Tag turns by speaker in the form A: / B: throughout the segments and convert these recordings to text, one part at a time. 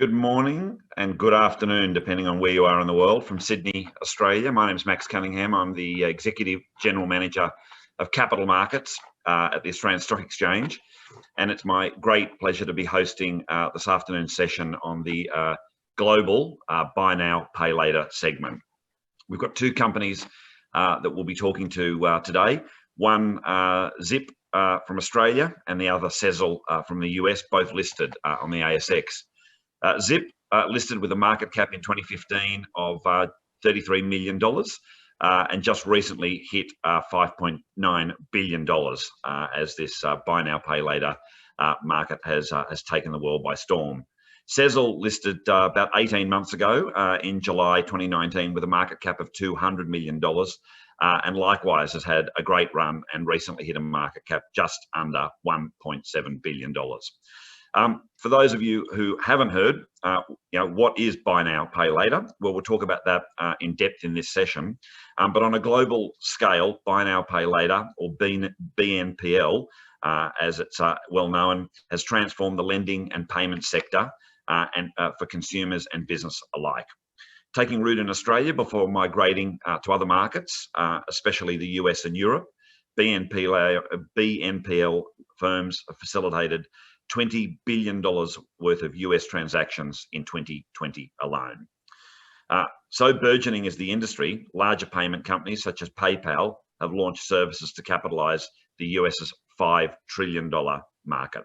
A: Good morning and good afternoon, depending on where you are in the world. From Sydney, Australia, my name is Max Cunningham. I'm the Executive General Manager of Capital Markets at the Australian Stock Exchange. And it's my great pleasure to be hosting this afternoon's session on the global Buy Now, Pay Later segment. We've got two companies that we'll be talking to today. One, Zip from Australia, and the other, Sezzle from the US, both listed on the ASX. Zip listed with a market cap in 2015 of $33 million and just recently hit $5.9 billion as this buy now, pay later market has taken the world by storm. Sezzle listed about 18 months ago in July 2019 with a market cap of $200 million and likewise has had a great run and recently hit a market cap just under $1.7 billion. For those of you who haven't heard, what is buy now, pay later? Well, we'll talk about that in depth in this session. But on a global scale, buy now, pay later, or BNPL, as it's well known, has transformed the lending and payment sector and for consumers and business alike. Taking root in Australia before migrating to other markets, especially the US and Europe, BNPL firms have facilitated $20 billion worth of US transactions in 2020 alone. So burgeoning is the industry, larger payment companies such as PayPal have launched services to capitalise the US's $5 trillion market.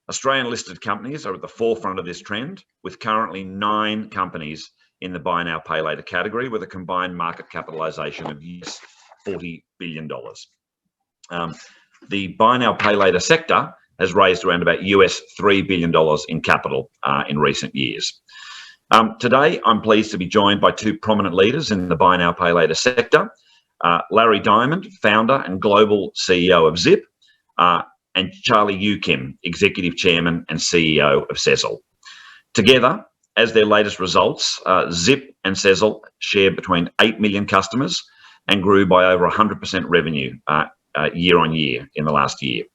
A: Australian listed companies are at the forefront of this trend, with currently 9 companies in the buy now, pay later category with a combined market capitalisation of $40 billion. The buy now, pay later sector has raised around about $3 billion in capital in recent years. Today, I'm pleased to be joined by two prominent leaders in the buy now, pay later sector, Larry Diamond, founder and global CEO of Zip, and Charlie Youakim, executive chairman and CEO of Sezzle. Together, as their latest results, Zip and Sezzle share between 8 million customers and grew by over 100% revenue year on year in the last year.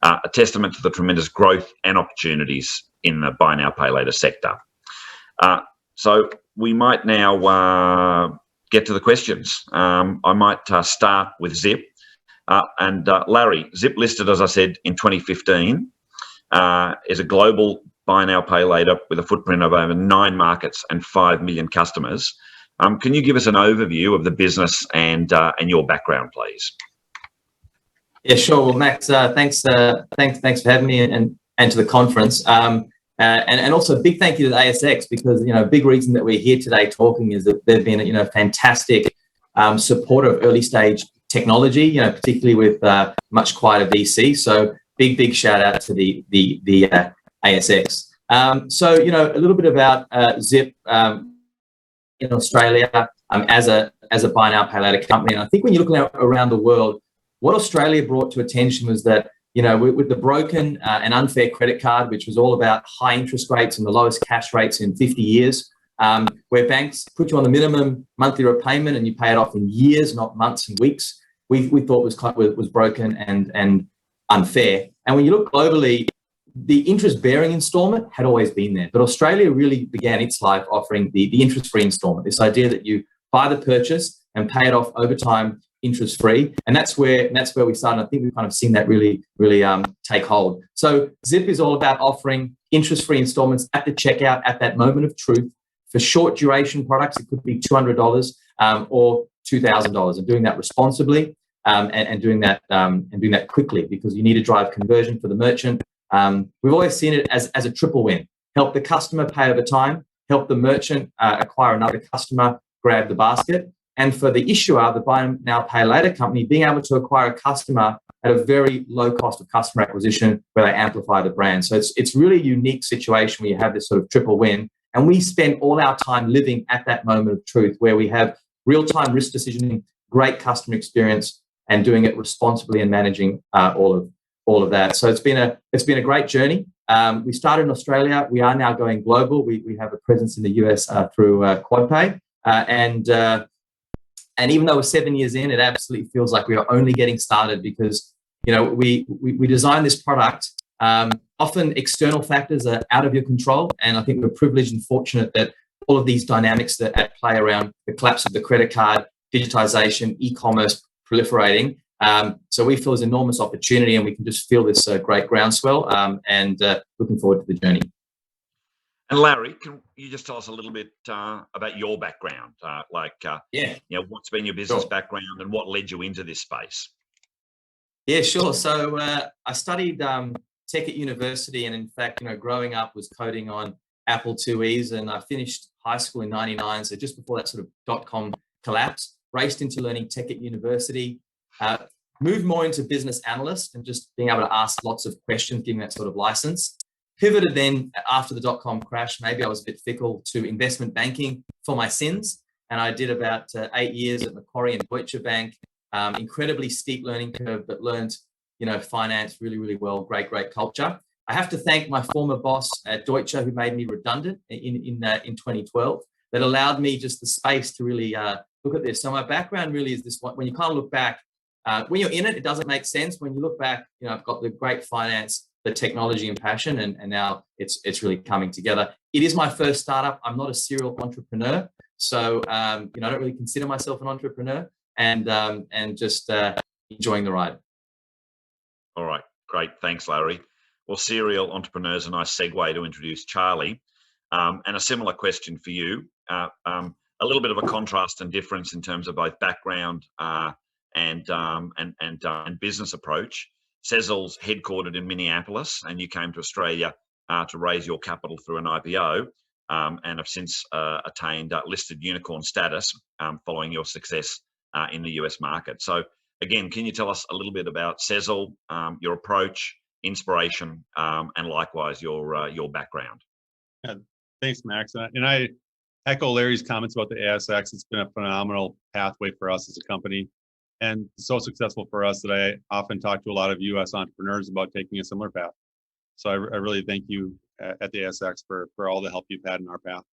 A: A testament to the tremendous growth and opportunities in the buy now, pay later sector. So we might now get to the questions. I might start with Zip. And Larry, Zip listed, as I said, in 2015, is a global buy now, pay later with a footprint of over 9 markets and 5 million customers. Can you give us an overview of the business and your background, please?
B: Yeah, sure. Well, Max, thanks for having me and to the conference. And also a big thank you to the ASX because, a big reason that we're here today talking is that they've been, fantastic supporter of early stage technology, particularly with much quieter VC. So big shout out to the ASX. So, a little bit about Zip in Australia as a buy now, pay later company. And I think when you're looking around the world, what Australia brought to attention was that, with the broken and unfair credit card, which was all about high interest rates and the lowest cash rates in 50 years, where banks put you on the minimum monthly repayment and you pay it off in years, not months and weeks, we thought was broken and unfair. And when you look globally, the interest-bearing installment had always been there, but Australia really began its life offering the interest-free installment, this idea that you buy the purchase and pay it off over time, interest-free, and that's where we started. I think we've kind of seen that really take hold. So Zip is all about offering interest-free installments at the checkout at that moment of truth for short duration products. It could be $200 or $2,000, and doing that responsibly and doing that quickly because you need to drive conversion for the merchant. We've always seen it as a triple win: help the customer pay over time, help the merchant acquire another customer, grab the basket. And for the issuer, the buy now, pay later company, being able to acquire a customer at a very low cost of customer acquisition where they amplify the brand. So it's really a unique situation where you have this sort of triple win. And we spend all our time living at that moment of truth where we have real-time risk decisioning, great customer experience, and doing it responsibly and managing all of that. So it's been a great journey. We started in Australia. We are now going global. We have a presence in the US through QuadPay. And even though we're 7 years in, it absolutely feels like we are only getting started because, we designed this product Often external factors are out of your control, and I think we're privileged and fortunate that all of these dynamics that at play around the collapse of the credit card, digitization, e-commerce proliferating. So we feel there's enormous opportunity, and we can just feel this great groundswell, and looking forward to the journey.
A: And Larry, can you just tell us a little bit about your background? What's been your business background and what led you into this space?
B: Yeah, sure. So I studied tech at university, and in fact, growing up was coding on Apple IIes, and I finished high school in '99, so just before that sort of dot-com collapse. Raced into learning tech at university, moved more into business analyst and just being able to ask lots of questions, giving that sort of license. Pivoted then after the dot-com crash, maybe I was a bit fickle, to investment banking for my sins. And I did about 8 years at Macquarie and Deutsche Bank. Incredibly steep learning curve, but learned, finance really, really well. Great culture. I have to thank my former boss at Deutsche, who made me redundant in 2012. That allowed me just the space to really look at this. So my background really is this: when you kind of look back, when you're in it, it doesn't make sense. When you look back, I've got the great finance, the technology and passion, and now it's really coming together. It is my first startup. I'm not a serial entrepreneur, so I don't really consider myself an entrepreneur, and just enjoying the ride.
A: All right, great, thanks, Larry. Well, serial entrepreneurs, a nice segue to introduce Charlie, and a similar question for you. A little bit of a contrast and difference in terms of both background and business approach. Sezzle's headquartered in Minneapolis, and you came to Australia to raise your capital through an IPO, and have since attained listed unicorn status following your success in the US market. So again, can you tell us a little bit about Sezzle, your approach, inspiration, and likewise your background?
C: Yeah, thanks, Max. And I echo Larry's comments about the ASX. It's been a phenomenal pathway for us as a company, and so successful for us that I often talk to a lot of US entrepreneurs about taking a similar path. So I really thank you at the ASX for all the help you've had in our path.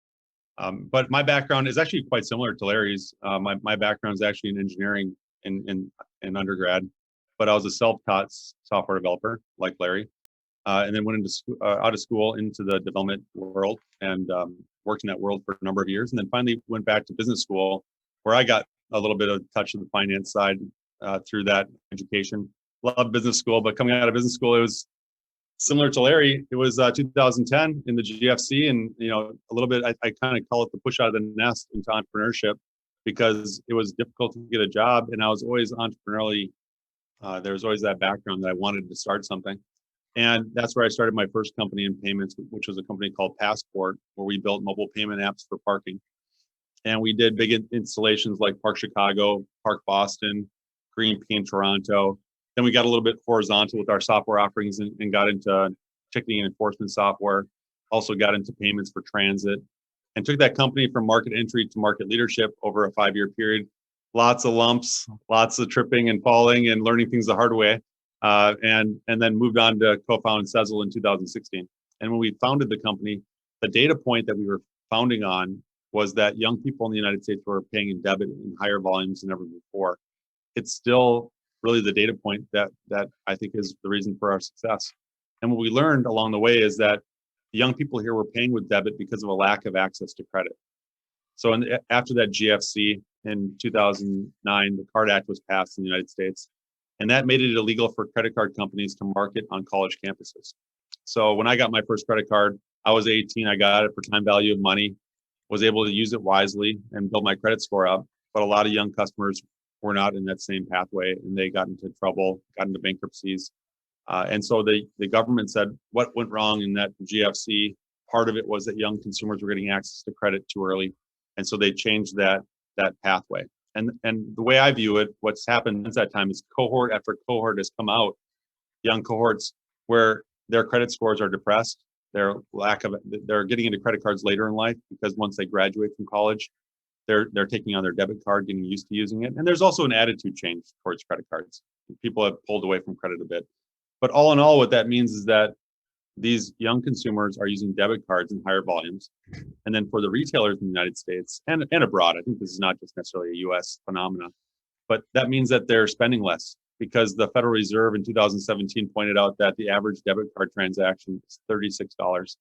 C: But my background is actually quite similar to Larry's. My background is actually in engineering in undergrad, but I was a self-taught software developer like Larry, and then went into out of school into the development world, and worked in that world for a number of years, and then finally went back to business school, where I got a little bit of touch of the finance side through that education. Loved business school, but coming out of business school, it was similar to Larry. It was 2010 in the GFC, and a little bit, I kind of call it the push out of the nest into entrepreneurship, because it was difficult to get a job, and I was always entrepreneurially. There was always that background that I wanted to start something, and that's where I started my first company in payments, which was a company called Passport, where we built mobile payment apps for parking. And we did big installations like Park Chicago, Park Boston, Green P in Toronto. Then we got a little bit horizontal with our software offerings and got into ticketing and enforcement software. Also got into payments for transit, and took that company from market entry to market leadership over a 5-year period. Lots of lumps, lots of tripping and falling and learning things the hard way. And then moved on to co-found Sezzle in 2016. And when we founded the company, the data point that we were founding on was that young people in the United States were paying in debit in higher volumes than ever before. It's still really the data point that I think is the reason for our success. And what we learned along the way is that the young people here were paying with debit because of a lack of access to credit. So after that GFC in 2009, the Card Act was passed in the United States, and that made it illegal for credit card companies to market on college campuses. So when I got my first credit card, I was 18, I got it for time value of money, was able to use it wisely and build my credit score up. But a lot of young customers were not in that same pathway, and they got into trouble, got into bankruptcies. And so the government said, what went wrong in that GFC? Part of it was that young consumers were getting access to credit too early. And so they changed that pathway. And the way I view it, what's happened since that time is cohort after cohort has come out, young cohorts where their credit scores are depressed. They're getting into credit cards later in life because once they graduate from college, they're taking on their debit card, getting used to using it. And there's also an attitude change towards credit cards. People have pulled away from credit a bit. But all in all, what that means is that these young consumers are using debit cards in higher volumes. And then for the retailers in the United States and abroad, I think this is not just necessarily a US phenomena, but that means that they're spending less because the Federal Reserve in 2017 pointed out that the average debit card transaction is $36.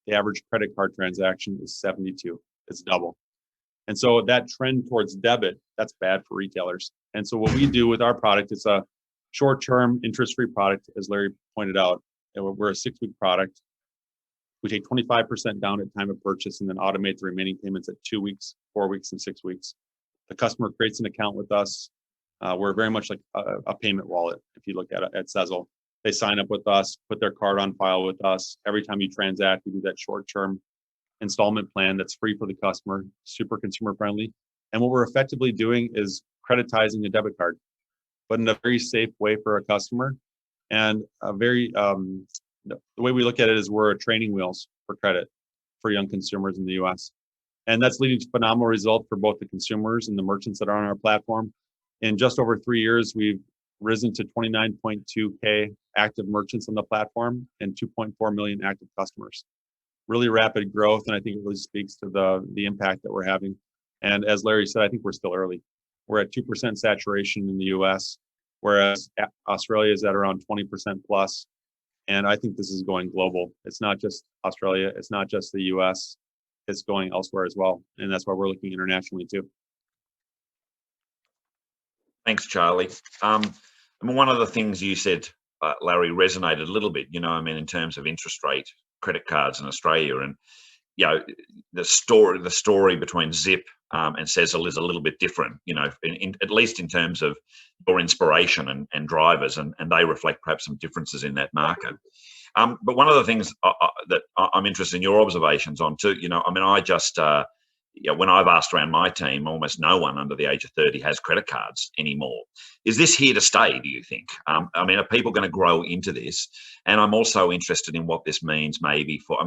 C: The average credit card transaction is $72. It's double. And so that trend towards debit, that's bad for retailers. And so what we do with our product, it's a short-term interest-free product, as Larry pointed out. And we're a 6-week product. We take 25% down at time of purchase and then automate the remaining payments at 2 weeks, 4 weeks, and 6 weeks. The customer creates an account with us. We're very much like a payment wallet. If you look at Sezzle, they sign up with us, put their card on file with us. Every time you transact, we do that short-term installment plan that's free for the customer, super consumer friendly. And what we're effectively doing is creditizing a debit card, but in a very safe way for a customer. And a very, the way we look at it is we're training wheels for credit for young consumers in the US. And that's leading to phenomenal results for both the consumers and the merchants that are on our platform. In just over 3 years, we've risen to 29.2K active merchants on the platform and 2.4 million active customers. Really rapid growth, and I think it really speaks to the impact that we're having. And as Larry said, I think we're still early. We're at 2% saturation in the US, whereas Australia is at around 20% plus. And I think this is going global. It's not just Australia, it's not just the US, it's going elsewhere as well. And that's why we're looking internationally too.
A: Thanks, Charlie. I mean, one of the things you said, Larry, resonated a little bit, in terms of interest rate credit cards in Australia. And, the story between Zip and Sezzle is a little bit different, at least in terms of your inspiration and drivers, and they reflect perhaps some differences in that market. But one of the things that I'm interested in your observations on too, I just, when I've asked around my team, almost no one under the age of 30 has credit cards anymore. Is this here to stay, do you think? Are people going to grow into this? And I'm also interested in what this means maybe for,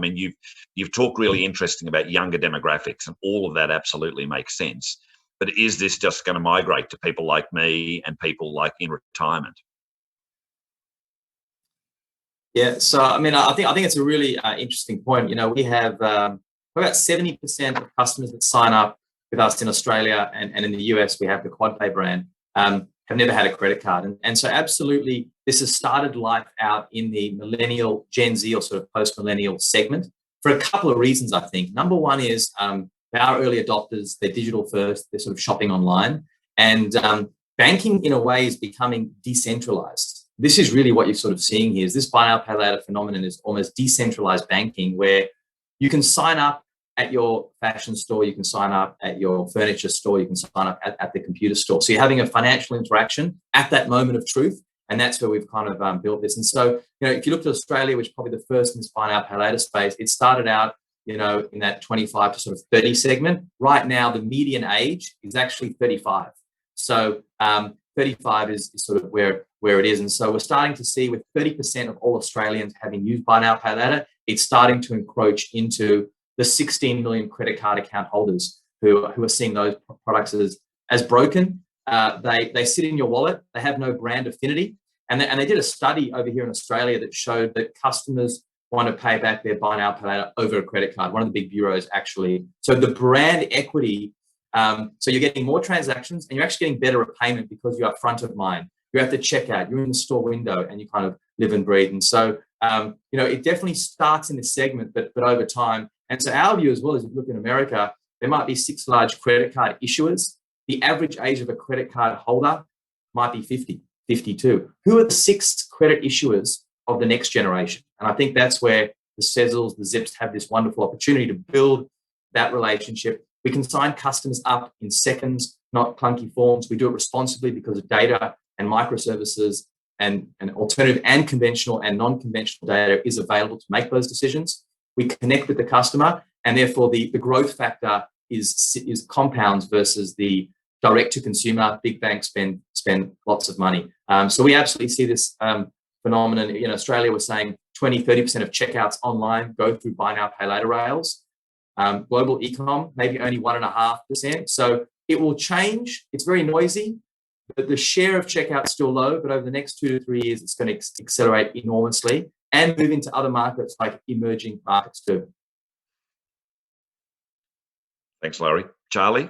A: you've talked really interesting about younger demographics, and all of that absolutely makes sense. But is this just going to migrate to people like me and people like in retirement?
B: Yeah, so I think it's a really interesting point. We have about 70% of customers that sign up with us in Australia and in the US, we have the QuadPay brand, have never had a credit card. And so absolutely, this has started life out in the millennial, Gen Z, or sort of post-millennial segment for a couple of reasons, I think. Number one is they are early adopters, they're digital first, they're sort of shopping online. And banking, in a way, is becoming decentralized. This is really what you're sort of seeing here, is this buy now, pay later phenomenon is almost decentralized banking, where you can sign up at your fashion store, you can sign up at your furniture store, you can sign up at the computer store. So you're having a financial interaction at that moment of truth, and that's where we've kind of built this. And so, if you look at Australia, which is probably the first in this buy now, pay later space, it started out, in that 25 to sort of 30 segment. Right now, the median age is actually 35. So 35 is sort of where it is. And so we're starting to see, with 30% of all Australians having used buy now, pay later, it's starting to encroach into the 16 million credit card account holders who are seeing those products as broken. They sit in your wallet. They have no brand affinity. And they did a study over here in Australia that showed that customers want to pay back their buy now, pay later over a credit card. One of the big bureaus actually. So the brand equity, so you're getting more transactions and you're actually getting better repayment because you are front of mind. You're at the checkout, you're in the store window, and you kind of live and breathe. And so, it definitely starts in this segment, but over time. And so our view as well is, if you look in America, there might be 6 large credit card issuers. The average age of a credit card holder might be 50, 52. Who are the 6 credit issuers of the next generation? And I think that's where the Sezzles, the Zips have this wonderful opportunity to build that relationship. We can sign customers up in seconds, not clunky forms. We do it responsibly because of data and microservices, and alternative and conventional and non-conventional data is available to make those decisions. We connect with the customer, and therefore the growth factor is compounds versus the direct to consumer. Big banks spend lots of money. So we absolutely see this phenomenon. In Australia, we're saying 20-30% of checkouts online go through buy now, pay later rails. Global e-com, maybe only 1.5%. So it will change. It's very noisy, but the share of checkout is still low. But over the next 2 to 3 years, it's going to accelerate enormously and move into other markets like emerging markets too.
A: Thanks, Larry. Charlie?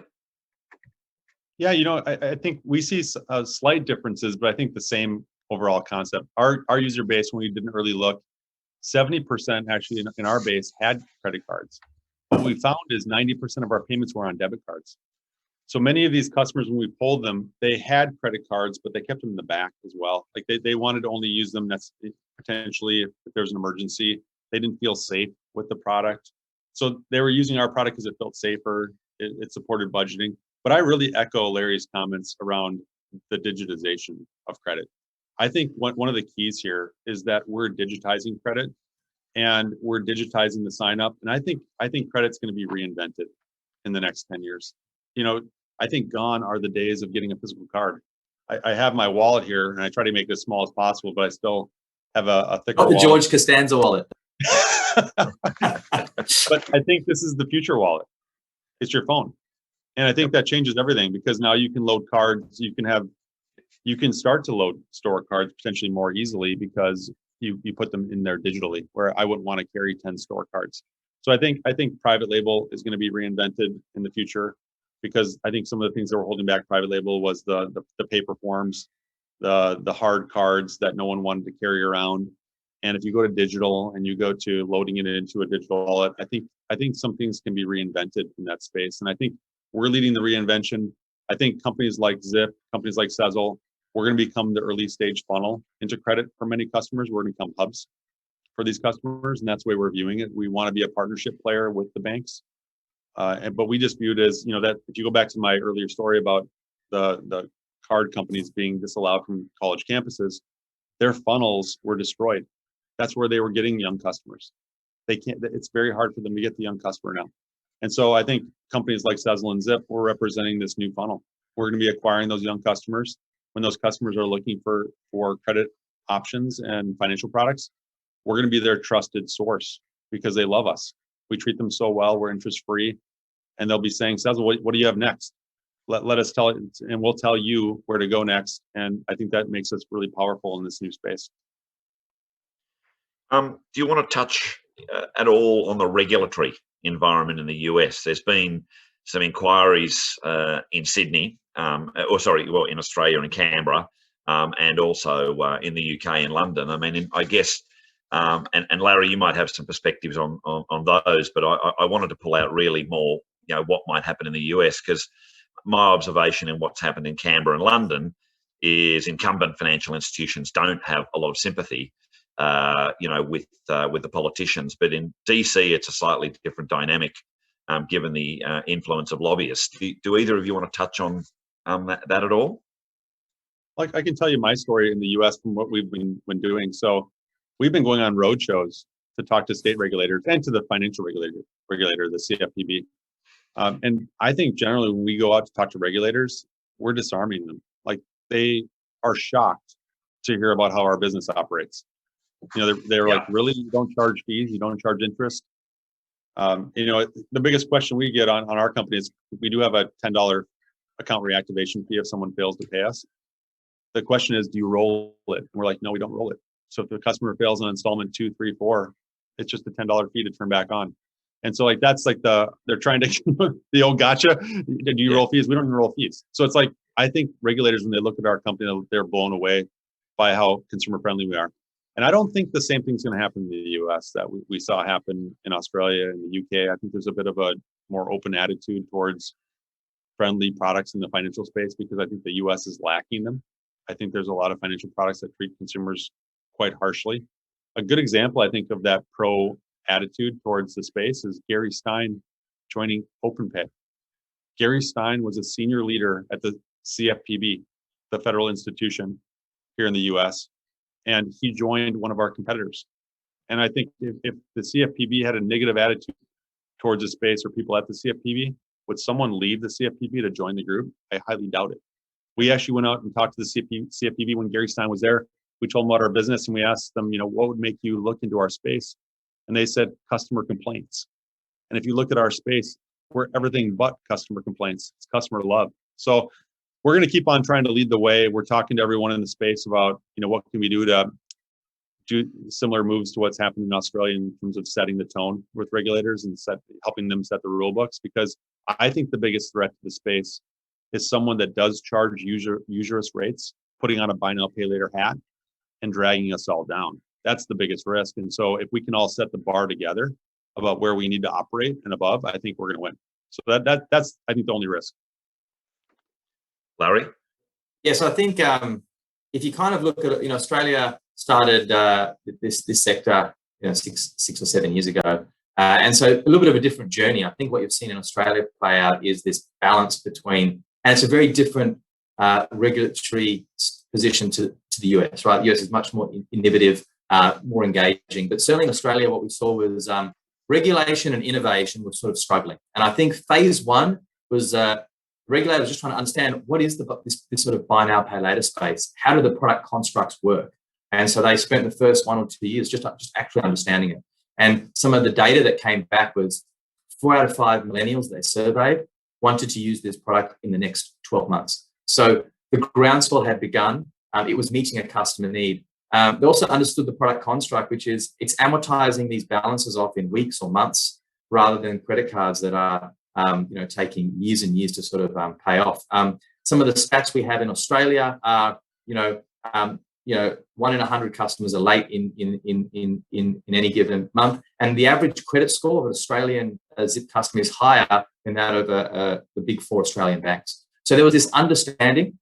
C: Yeah, I think we see slight differences, but I think the same overall concept. Our user base, when we did an early look, 70% actually in our base had credit cards. What we found is 90% of our payments were on debit cards. So many of these customers, when we polled them, they had credit cards, but they kept them in the back as well. Like they wanted to only use them potentially if there's an emergency. They didn't feel safe with the product. So they were using our product because it felt safer. It supported budgeting. But I really echo Larry's comments around the digitization of credit. I think one of the keys here is that we're digitizing credit and we're digitizing the sign up. And I think credit's going to be reinvented in the next 10 years. I think gone are the days of getting a physical card. I have my wallet here and I try to make it as small as possible, but I still have a thicker
B: Not the
C: wallet.
B: George Costanza wallet.
C: But I think this is the future wallet. It's your phone. And I think that changes everything because now you can load cards. You can start to load store cards potentially more easily because you put them in there digitally, where I wouldn't want to carry 10 store cards. So I think private label is going to be reinvented in the future because I think some of the things that were holding back private label was the paper forms, the hard cards that no one wanted to carry around. And if you go to digital and you go to loading it into a digital wallet, I think some things can be reinvented in that space. And I think we're leading the reinvention. I think companies like Zip, companies like Sezzle, we're going to become the early stage funnel into credit for many customers. We're going to become hubs for these customers, and that's the way we're viewing it. We want to be a partnership player with the banks, but we just view it as that if you go back to my earlier story about the card companies being disallowed from college campuses, their funnels were destroyed. That's where they were getting young customers. They can't. It's very hard for them to get the young customer now. And so I think companies like Sezzle and Zip, we're representing this new funnel. We're going to be acquiring those young customers. When those customers are looking for credit options and financial products, we're going to be their trusted source because they love us. We treat them so well. We're interest free, and they'll be saying, "Sezzle, what do you have next? Let us tell it, and we'll tell you where to go next." And I think that makes us really powerful in this new space.
A: Do you want to touch at all on the regulatory environment in the US? There's been some inquiries in Sydney, in Australia and Canberra, and also in the UK and London. I mean, I guess, and Larry, you might have some perspectives on those, but I wanted to pull out really more, what might happen in the US, because my observation in what's happened in Canberra and London is incumbent financial institutions don't have a lot of sympathy with the politicians. But in DC, it's a slightly different dynamic, given the influence of lobbyists. Do either of you want to touch on that at all?
C: Like I can tell you my story in the U.S. from what we've been doing. So we've been going on road shows to talk to state regulators and to the financial regulator, the CFPB. And I think generally when we go out to talk to regulators, we're disarming them. Like they are shocked to hear about how our business operates. They're like, really? You don't charge fees? You don't charge interest? The biggest question we get on our company is we do have a $10 account reactivation fee if someone fails to pay us. The question is, do you roll it? And we're like, no, we don't roll it. So if the customer fails on installment 2, 3, 4, it's just a $10 fee to turn back on. And so that's like they're trying to the old gotcha. Do you roll fees? We don't even roll fees. So it's like, I think regulators, when they look at our company, they're blown away by how consumer friendly we are. And I don't think the same thing's going to happen in the US that we saw happen in Australia and the UK. I think there's a bit of a more open attitude towards friendly products in the financial space because I think the US is lacking them. I think there's a lot of financial products that treat consumers quite harshly. A good example, I think, of that pro attitude towards the space is Gary Stein joining Openpay. Gary Stein was a senior leader at the CFPB, the federal institution here in the US, and he joined one of our competitors. And I think if the CFPB had a negative attitude towards the space or people at the CFPB, would someone leave the CFPB to join the group? I highly doubt it. We actually went out and talked to the CFPB when Gary Stein was there. We told them about our business and we asked them, what would make you look into our space? And they said customer complaints. And if you look at our space, we're everything but customer complaints. It's customer love. So we're going to keep on trying to lead the way. We're talking to everyone in the space about, what can we do to do similar moves to what's happened in Australia in terms of setting the tone with regulators and helping them set the rule books. Because I think the biggest threat to the space is someone that does charge usurious rates, putting on a buy now, pay later hat and dragging us all down. That's the biggest risk. And so if we can all set the bar together about where we need to operate and above, I think we're going to win. So that's, I think, the only risk.
A: Larry?
B: Yes, I think if you kind of look at it, Australia started this sector, 6 or 7 years ago. And so a little bit of a different journey. I think what you've seen in Australia play out is this balance between, and it's a very different regulatory position to the US, right? The US is much more innovative, more engaging. But certainly in Australia, what we saw was regulation and innovation were sort of struggling. And I think phase one was regulators just trying to understand what is this sort of buy now, pay later space? How do the product constructs work? And so they spent the first 1 or 2 years just actually understanding it. And some of the data that came back was 4 out of 5 millennials they surveyed wanted to use this product in the next 12 months. So the groundswell had begun. It was meeting a customer need. They also understood the product construct, which is it's amortizing these balances off in weeks or months rather than credit cards that are taking years and years to sort of pay off. Some of the stats we have in Australia are, 1 in 100 customers are late in any given month, and the average credit score of an Australian Zip customer is higher than that of the big 4 Australian banks. So there was this understanding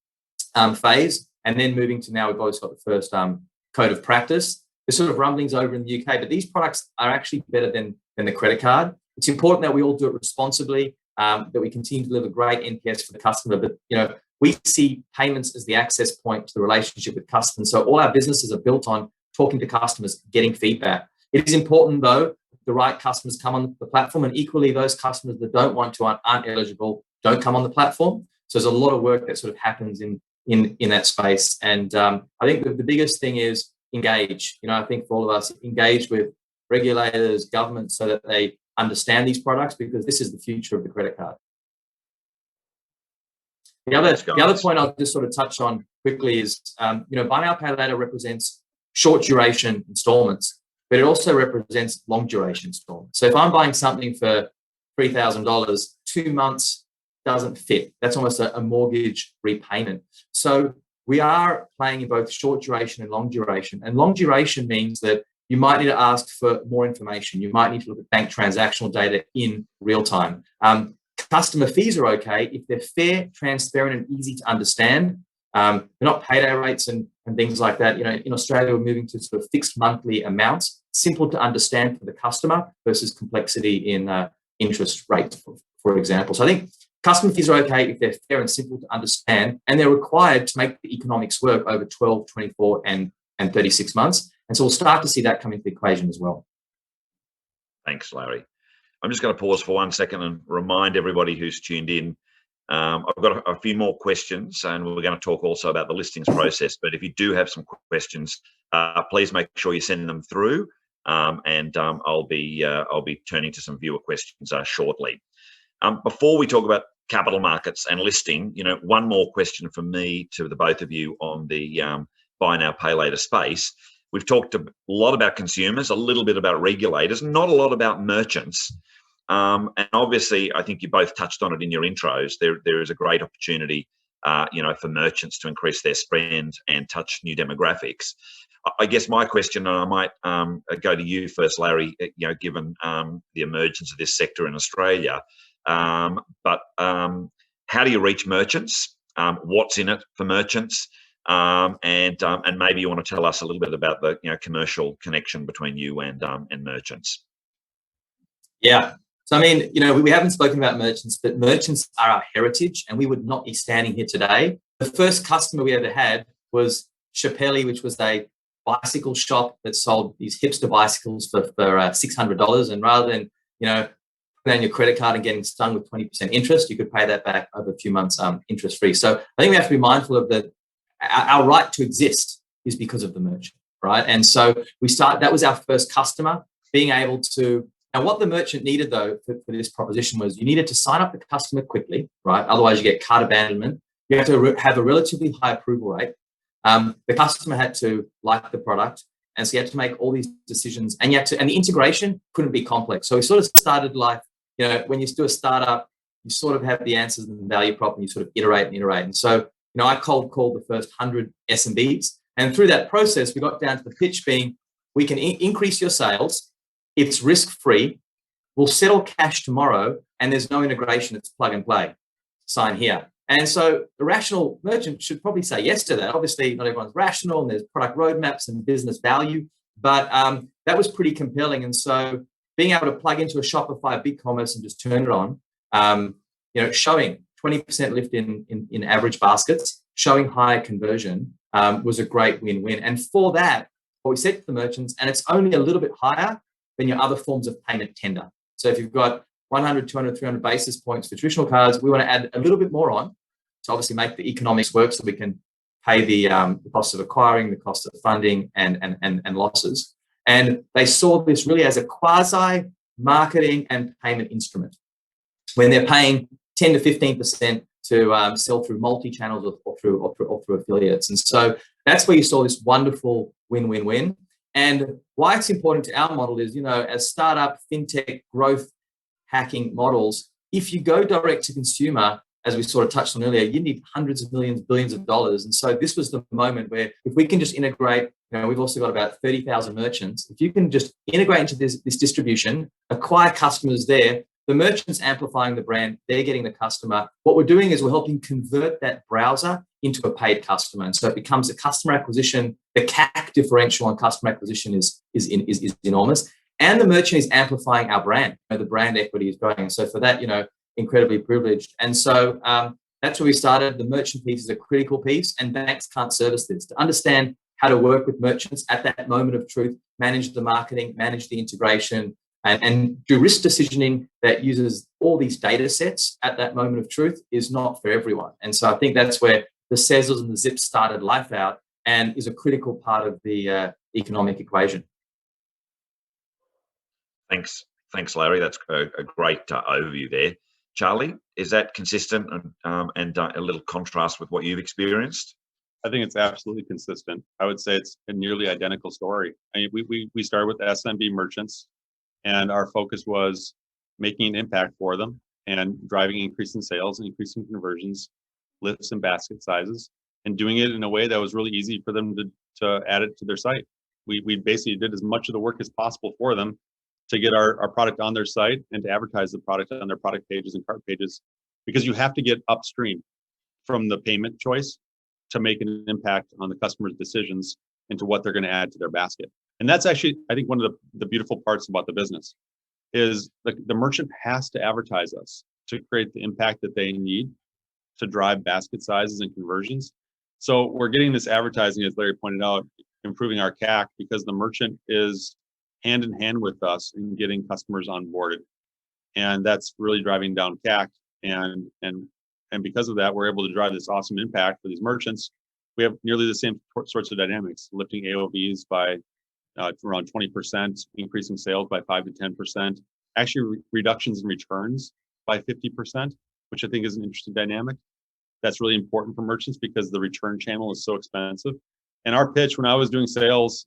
B: phase, and then moving to now we've always got the first code of practice. There's sort of rumblings over in the UK, but these products are actually better than the credit card. It's important that we all do it responsibly, that we continue to deliver great NPS for the customer. But we see payments as the access point to the relationship with customers. So all our businesses are built on talking to customers, getting feedback. It is important, though, the right customers come on the platform, and equally those customers that don't want to, aren't eligible, don't come on the platform. So there's a lot of work that sort of happens in that space. And I think the biggest thing is engage. I think for all of us, engage with regulators, governments, so that they understand these products, because this is the future of the credit card. The other point I'll just sort of touch on quickly is, buy now, pay later represents short duration installments, but it also represents long duration installments. So if I'm buying something for $3,000, 2 months doesn't fit. That's almost a mortgage repayment. So we are playing in both short duration and long duration. And long duration means that you might need to ask for more information. You might need to look at bank transactional data in real time. Customer fees are okay if they're fair, transparent, and easy to understand. They're not payday rates and things like that. In Australia, we're moving to sort of fixed monthly amounts, simple to understand for the customer versus complexity in interest rates, for example. So I think customer fees are okay if they're fair and simple to understand, and they're required to make the economics work over 12, 24, and 36 months. And so we'll start to see that come into the equation as well.
A: Thanks, Larry. I'm just going to pause for 1 second and remind everybody who's tuned in. I've got a few more questions, and we're going to talk also about the listings process. But if you do have some questions, please make sure you send them through, and I'll be turning to some viewer questions shortly. Before we talk about capital markets and listing, one more question from me to the both of you on the buy now, pay later space. We've talked a lot about consumers, a little bit about regulators, not a lot about merchants. And obviously, I think you both touched on it in your intros. There is a great opportunity, for merchants to increase their spend and touch new demographics. I guess my question, and I might go to you first, Larry, given the emergence of this sector in Australia, but how do you reach merchants? What's in it for merchants? And maybe you want to tell us a little bit about the commercial connection between you and merchants.
B: Yeah. So I mean, we haven't spoken about merchants, but merchants are our heritage, and we would not be standing here today. The first customer we ever had was Chappelli, which was a bicycle shop that sold these hipster bicycles for $600. And rather than putting on your credit card and getting stung with 20% interest, you could pay that back over a few months interest free. So I think we have to be mindful of our right to exist is because of the merchant, right? And so that was our first customer, being able to. Now, what the merchant needed, though, for this proposition was you needed to sign up the customer quickly, right? Otherwise, you get cart abandonment. You have to have a relatively high approval rate. The customer had to like the product, and so you had to make all these decisions, and the integration couldn't be complex. So we sort of started like, when you do a startup, you sort of have the answers and the value prop, and you sort of iterate and iterate. And so, I cold called the first 100 SMBs. And through that process, we got down to the pitch being, we can increase your sales. It's risk-free. We'll settle cash tomorrow, and there's no integration. It's plug and play. Sign here. And so the rational merchant should probably say yes to that. Obviously, not everyone's rational, and there's product roadmaps and business value, but that was pretty compelling. And so being able to plug into a Shopify BigCommerce and just turn it on, showing 20% lift in average baskets, showing higher conversion was a great win-win. And for that, what we said to the merchants, and it's only a little bit higher than your other forms of payment tender. So if you've got 100, 200, 300 basis points for traditional cards, we want to add a little bit more on to obviously make the economics work, so we can pay the cost of acquiring, the cost of funding, and losses. And they saw this really as a quasi marketing and payment instrument when they're paying 10 to 15% to sell through multi-channels or through affiliates. And so that's where you saw this wonderful win-win-win. And why it's important to our model is, as startup, fintech, growth hacking models, if you go direct to consumer, as we sort of touched on earlier, you need hundreds of millions, billions of dollars. And so this was the moment where if we can just integrate, we've also got about 30,000 merchants. If you can just integrate into this distribution, acquire customers there, the merchant's amplifying the brand, they're getting the customer. What we're doing is we're helping convert that browser into a paid customer. And so it becomes a customer acquisition. The CAC differential on customer acquisition is enormous. And the merchant is amplifying our brand. The brand equity is growing. So for that, incredibly privileged. And so that's where we started. The merchant piece is a critical piece, and banks can't service this. To understand how to work with merchants at that moment of truth, manage the marketing, manage the integration, and do risk decisioning that uses all these data sets at that moment of truth is not for everyone. And so I think that's where the Sezzles and the Zips started life out, and is a critical part of the economic equation.
A: Thanks, Larry. That's a great overview there. Charlie, is that consistent and a little contrast with what you've experienced?
C: I think it's absolutely consistent. I would say it's a nearly identical story. I mean, we started with SMB merchants, and our focus was making an impact for them and driving increasing sales and increasing conversions, lifts in basket sizes, and doing it in a way that was really easy for them to add it to their site. We basically did as much of the work as possible for them to get our product on their site and to advertise the product on their product pages and cart pages, because you have to get upstream from the payment choice to make an impact on the customer's decisions into what they're going to add to their basket. And that's actually, I think, one of the beautiful parts about the business is the merchant has to advertise us to create the impact that they need to drive basket sizes and conversions. So we're getting this advertising, as Larry pointed out, improving our CAC, because the merchant is hand in hand with us in getting customers onboarded. And that's really driving down CAC. And because of that, we're able to drive this awesome impact for these merchants. We have nearly the same sorts of dynamics, lifting AOVs by around 20%, increasing sales by 5 to 10%, actually reductions in returns by 50%, which I think is an interesting dynamic. That's really important for merchants because the return channel is so expensive. And our pitch when I was doing sales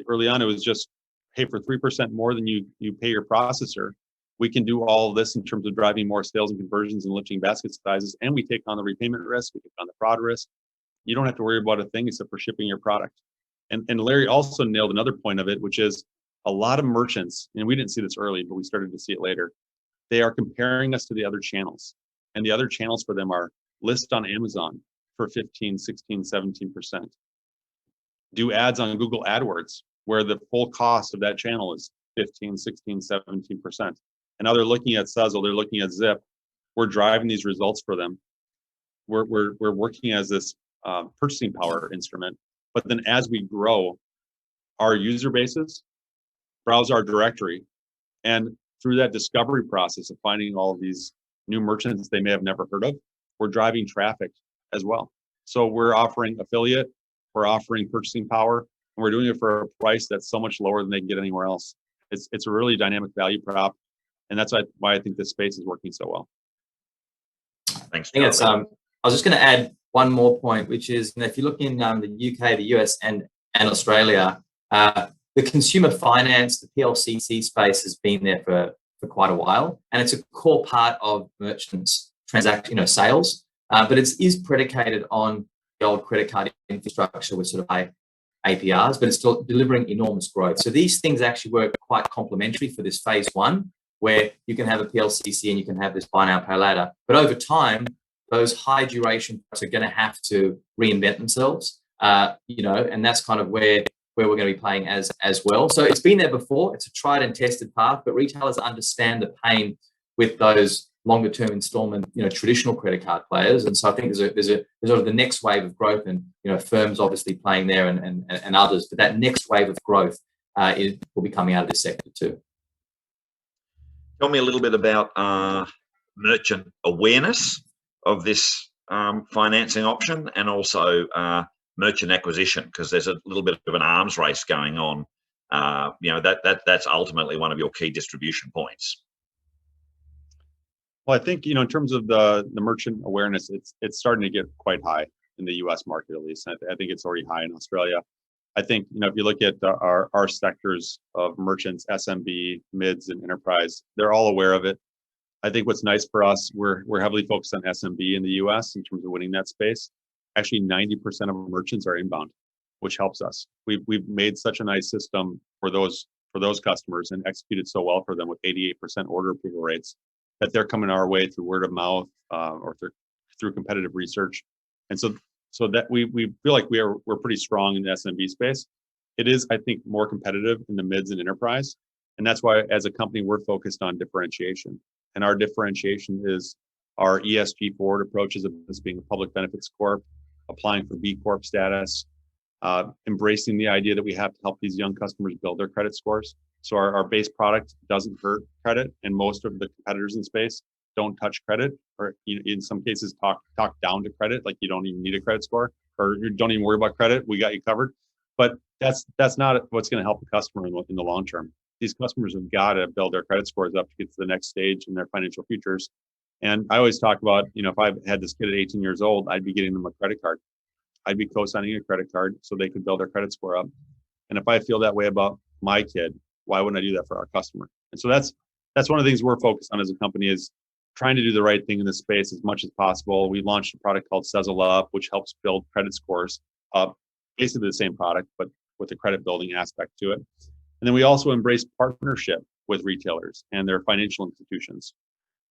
C: early on, it was just, hey, for 3% more than you pay your processor, we can do all of this in terms of driving more sales and conversions and lifting basket sizes. And we take on the repayment risk, we take on the fraud risk. You don't have to worry about a thing except for shipping your product. And Larry also nailed another point of it, which is a lot of merchants, and we didn't see this early, but we started to see it later. They are comparing us to the other channels. And the other channels for them are list on Amazon for 15, 16, 17%. Do ads on Google AdWords, where the full cost of that channel is 15, 16, 17%. And now they're looking at Sezzle, they're looking at Zip. We're driving these results for them. We're working as this purchasing power instrument. But then as we grow our user bases, browse our directory, and through that discovery process of finding all of these new merchants they may have never heard of, we're driving traffic as well. So we're offering affiliate, we're offering purchasing power, and we're doing it for a price that's so much lower than they can get anywhere else. It's a really dynamic value prop, and that's why I think this space is working so well.
A: Thanks.
B: I think I was just going to add one more point, which is, if you look in the UK, the US, and Australia, the consumer finance, the PLCC space has been there for quite a while, and it's a core part of merchants' sales. But it is predicated on the old credit card infrastructure with sort of high APRs, but it's still delivering enormous growth. So these things actually work quite complementary for this phase one, where you can have a PLCC and you can have this buy now, pay later. But over time, those high duration products are going to have to reinvent themselves, and that's kind of where we're going to be playing as well. So it's been there before. It's a tried and tested path, but retailers understand the pain with those longer term installment, traditional credit card players. And so I think there's sort of the next wave of growth, and firms obviously playing there and others. But that next wave of growth will be coming out of this sector too.
A: Tell me a little bit about merchant awareness of this financing option, and also merchant acquisition, because there's a little bit of an arms race going on. That's ultimately one of your key distribution points.
C: Well, I think, in terms of the merchant awareness, it's starting to get quite high in the US market, at least. I think it's already high in Australia. I think, if you look at our sectors of merchants, SMB, mids, and enterprise, they're all aware of it. I think what's nice for us, we're heavily focused on SMB in the US in terms of winning that space. Actually, 90% of our merchants are inbound, which helps us. We've made such a nice system for those customers and executed so well for them with 88% order approval rates, that they're coming our way through word of mouth or through competitive research. And so that we feel like we're pretty strong in the SMB space. It is, I think, more competitive in the mids and enterprise. And that's why, as a company, we're focused on differentiation. And our differentiation is our ESG forward approach as being a public benefits corp, applying for B Corp status, embracing the idea that we have to help these young customers build their credit scores. So our base product doesn't hurt credit, and most of the competitors in space don't touch credit, or in some cases talk down to credit, like you don't even need a credit score, or you don't even worry about credit. We got you covered. But that's not what's going to help the customer in the long term. These customers have got to build their credit scores up to get to the next stage in their financial futures. And I always talk about, if I had this kid at 18 years old, I'd be getting them a credit card. I'd be co-signing a credit card so they could build their credit score up. And if I feel that way about my kid, why wouldn't I do that for our customer? And so that's one of the things we're focused on as a company, is trying to do the right thing in this space as much as possible. We launched a product called Sezzle Up, which helps build credit scores up, basically the same product, but with a credit building aspect to it. And then we also embrace partnership with retailers and their financial institutions.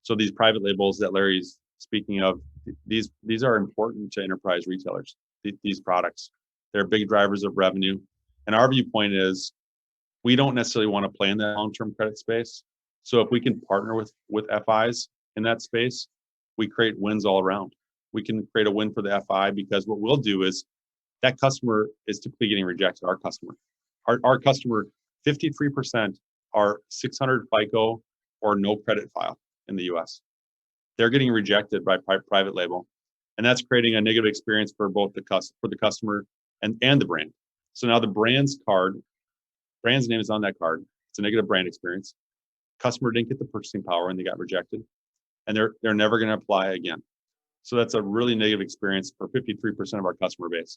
C: So these private labels that Larry's speaking of, these are important to enterprise retailers, these products. They're big drivers of revenue. And our viewpoint is, we don't necessarily want to play in that long-term credit space. So if we can partner with FIs in that space, we create wins all around. We can create a win for the FI, because what we'll do is, that customer is typically getting rejected, our customer. Our customer, 53% are 600 FICO or no credit file in the US. They're getting rejected by private label. And that's creating a negative experience for both the customer and the brand. So now the brand's name is on that card. It's a negative brand experience. Customer didn't get the purchasing power and they got rejected, and they're never going to apply again. So that's a really negative experience for 53% of our customer base.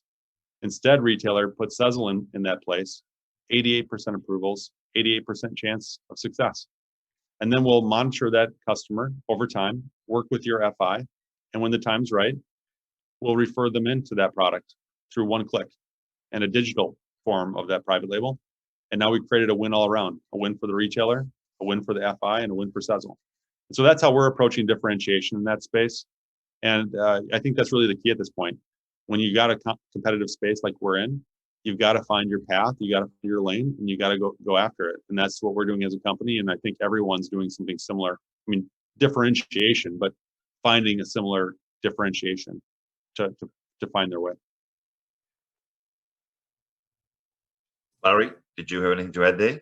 C: Instead, retailer put Sezzle in that place, 88% approvals, 88% chance of success. And then we'll monitor that customer over time, work with your FI, and when the time's right, we'll refer them into that product through one click and a digital form of that private label. And now we've created a win all around, a win for the retailer, a win for the FI, and a win for Sezzle. And so that's how we're approaching differentiation in that space. And I think that's really the key at this point. When you got a competitive space like we're in, you've got to find your path, you got to find your lane, and you got to go after it. And that's what we're doing as a company. And I think everyone's doing something similar. I mean, differentiation, but finding a similar differentiation to find their way.
A: Larry, did you have anything to add there?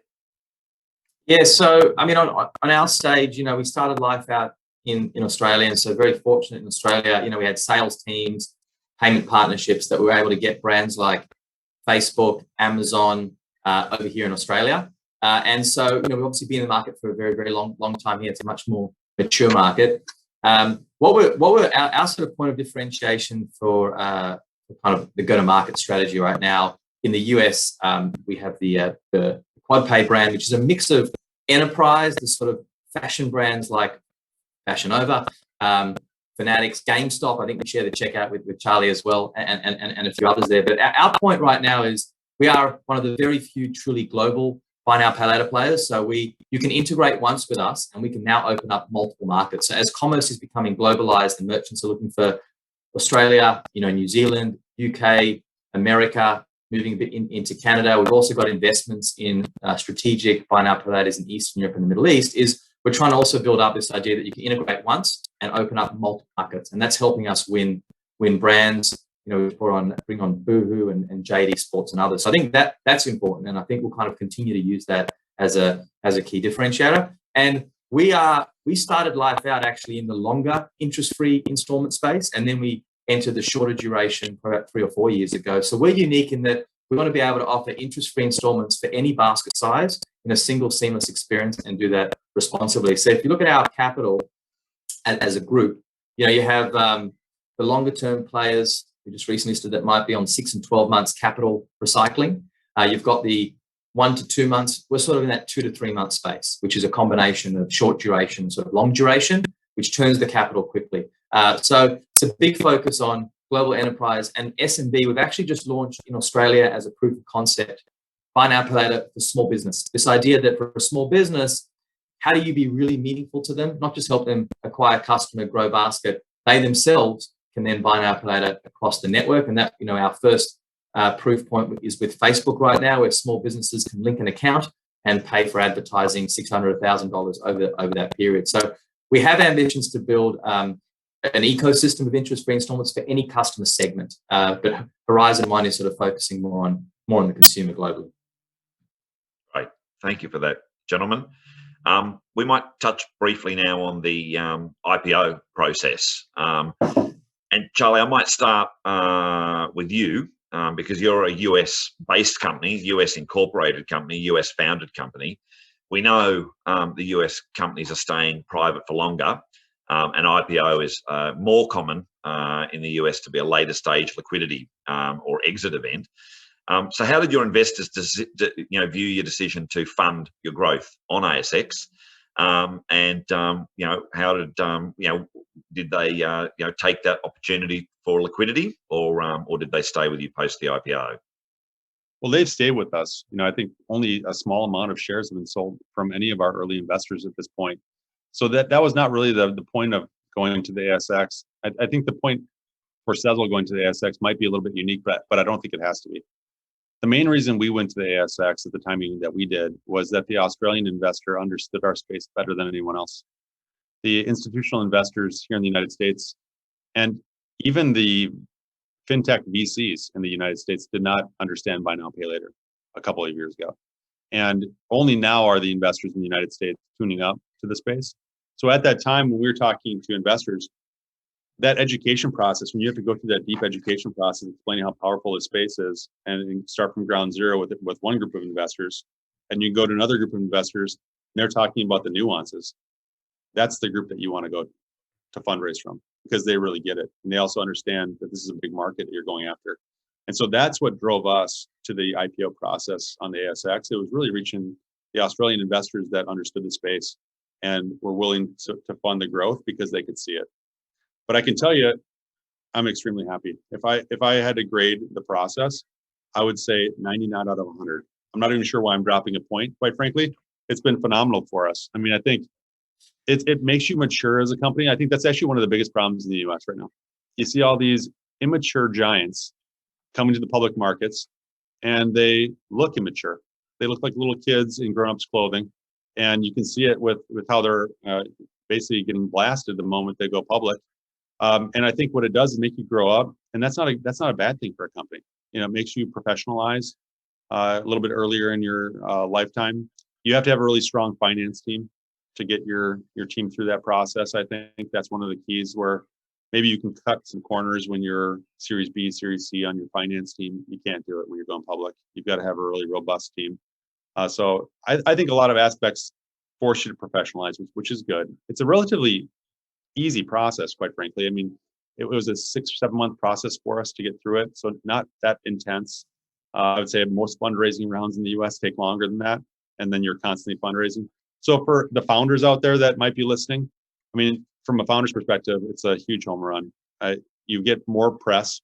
B: Yeah, so I mean, on our stage, we started life out in Australia, and so very fortunate in Australia. We had sales teams, payment partnerships that we were able to get brands like Facebook, Amazon over here in Australia. And so, we've obviously been in the market for a very, very long time here. It's a much more mature market. What were our sort of point of differentiation for kind of the go-to-market strategy right now? In the US, we have the QuadPay brand, which is a mix of enterprise, the sort of fashion brands like Fashion Nova, Fanatics, GameStop. I think we share the checkout with Charlie as well, and a few others there. But our point right now is we are one of the very few truly global buy now, pay later players. So you can integrate once with us, and we can now open up multiple markets. So as commerce is becoming globalized, and merchants are looking for Australia, New Zealand, UK, America, moving a bit into Canada. We've also got investments in strategic buy now, pay laters in Eastern Europe and the Middle East. We're trying to also build up this idea that you can integrate once and open up multiple markets, and that's helping us win brands. We bring on Boohoo and JD Sports and others. So I think that's important, and I think we'll kind of continue to use that as a key differentiator. And we started life out actually in the longer interest-free installment space, and then we entered the shorter duration about 3 or 4 years ago. So we're unique in that we want to be able to offer interest-free installments for any basket size in a single seamless experience and do that responsibly. So if you look at our capital as a group, you have the longer-term players. We just recently listed that might be on 6 and 12 months capital recycling. You've got the 1 to 2 months. We're sort of in that 2 to 3 month space, which is a combination of short duration, sort of long duration, which turns the capital quickly. So it's a big focus on global enterprise and SMB. We've actually just launched in Australia as a proof of concept, buy now, pay later for small business. This idea that for a small business, how do you be really meaningful to them? Not just help them acquire customer, grow basket. They themselves can then buy now, pay later across the network. And that, our first proof point is with Facebook right now, where small businesses can link an account and pay for advertising $600, $1,000 over that period. So we have ambitions to build an ecosystem of interest-free installments for any customer segment. But Horizon 1 is sort of focusing more on the consumer globally.
A: Right. Thank you for that, gentlemen. We might touch briefly now on the IPO process. And Charlie, I might start with you because you're a US-based company, US incorporated company, US founded company. We know the US companies are staying private for longer, and IPO is more common in the US to be a later stage liquidity or exit event. So how did your investors view your decision to fund your growth on ASX? How did they take that opportunity for liquidity, or did they stay with you post the IPO?
C: Well, they've stayed with us. I think only a small amount of shares have been sold from any of our early investors at this point. So that was not really the point of going to the ASX. I think the point for Sezzle going to the ASX might be a little bit unique, but I don't think it has to be. The main reason we went to the ASX at the timing that we did was that the Australian investor understood our space better than anyone else. The institutional investors here in the United States, and even the fintech VCs in the United States, did not understand buy now, pay later a couple of years ago. And only now are the investors in the United States tuning up to the space. So at that time, when we were talking to investors, that education process, when you have to go through that deep education process, explaining how powerful the space is, and start from ground zero with one group of investors, and you go to another group of investors, and they're talking about the nuances. That's the group that you want to go to fundraise from, because they really get it. And they also understand that this is a big market that you're going after. And so that's what drove us to the IPO process on the ASX. It was really reaching the Australian investors that understood the space and were willing to fund the growth because they could see it. But I can tell you, I'm extremely happy. If I had to grade the process, I would say 99 out of 100. I'm not even sure why I'm dropping a point, quite frankly. It's been phenomenal for us. I mean, I think it makes you mature as a company. I think that's actually one of the biggest problems in the US right now. You see all these immature giants coming to the public markets, and they look immature. They look like little kids in grown-ups clothing. And you can see it with how they're basically getting blasted the moment they go public. And I think what it does is make you grow up, and that's not a bad thing for a company. It makes you professionalize a little bit earlier in your lifetime. You have to have a really strong finance team to get your team through that process. I think that's one of the keys where maybe you can cut some corners when you're Series B, Series C on your finance team. You can't do it when you're going public. You've got to have a really robust team. So I think a lot of aspects force you to professionalize, which is good. It's a relatively easy process, quite frankly. I mean, it was a 6 or 7 month process for us to get through it. So not that intense. I would say most fundraising rounds in the US take longer than that. And then you're constantly fundraising. So for the founders out there that might be listening, I mean, from a founder's perspective, it's a huge home run. You get more press.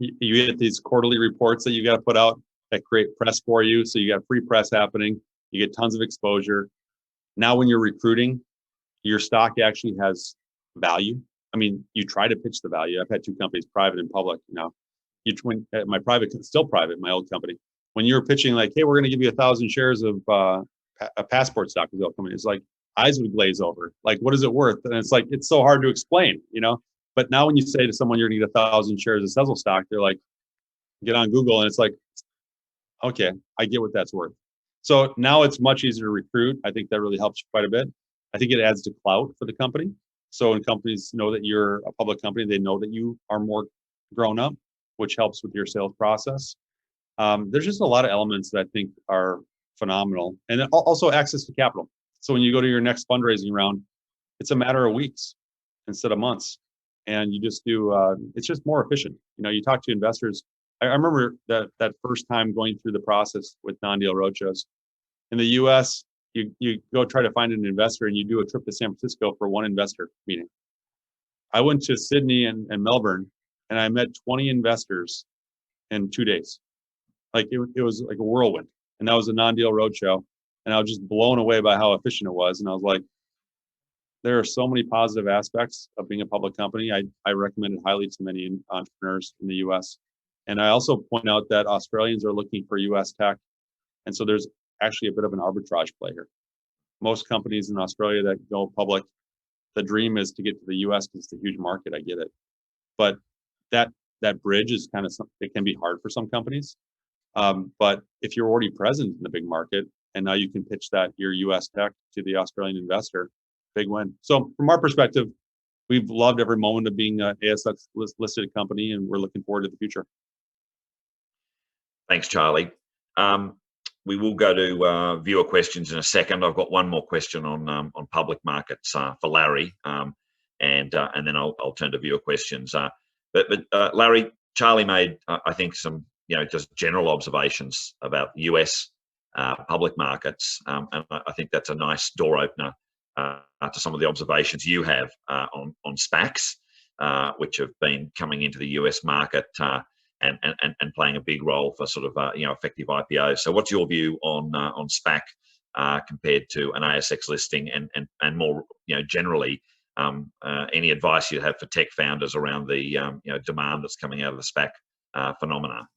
C: You get these quarterly reports that you got to put out that create press for you. So you got free press happening. You get tons of exposure. Now, when you're recruiting, your stock actually has value. I mean, you try to pitch the value. I've had 2 companies, private and public. My private, still private, my old company. When you're pitching like, hey, we're going to give you 1,000 shares of a passport stock of the company, it's like eyes would glaze over. Like, what is it worth? And it's like, it's so hard to explain, But now when you say to someone you're going to get 1,000 shares of Sezzle stock, they're like, get on Google, and it's like, okay, I get what that's worth. So now it's much easier to recruit. I think that really helps you quite a bit. I think it adds to clout for the company. So when companies know that you're a public company, they know that you are more grown up, which helps with your sales process. There's just a lot of elements that I think are phenomenal. And also access to capital. So when you go to your next fundraising round, it's a matter of weeks instead of months. And you just do, it's just more efficient. You talk to investors. I remember that first time going through the process with non-deal roadshows. In the US, you go try to find an investor and you do a trip to San Francisco for one investor meeting. I went to Sydney and Melbourne, and I met 20 investors in 2 days. Like it was like a whirlwind. And that was a non-deal roadshow. And I was just blown away by how efficient it was. And I was like, there are so many positive aspects of being a public company. I recommend it highly to many entrepreneurs in the US. And I also point out that Australians are looking for US tech. And so there's actually a bit of an arbitrage play here. Most companies in Australia that go public, the dream is to get to the US because it's a huge market. I get it. But that bridge is kind of something, it can be hard for some companies. But if you're already present in the big market, and now you can pitch that your US tech to the Australian investor, big win. So from our perspective, we've loved every moment of being an ASX listed company, and we're looking forward to the future.
A: Thanks, Charlie. We will go to viewer questions in a second. I've got one more question on public markets for Larry, and then I'll turn to viewer questions. But Larry, Charlie made I think some just general observations about US public markets, and I think that's a nice door opener to some of the observations you have on SPACs, which have been coming into the US market and playing a big role for sort of effective IPO. So, what's your view on SPAC compared to an ASX listing, and more generally, any advice you have for tech founders around the demand that's coming out of the SPAC phenomena?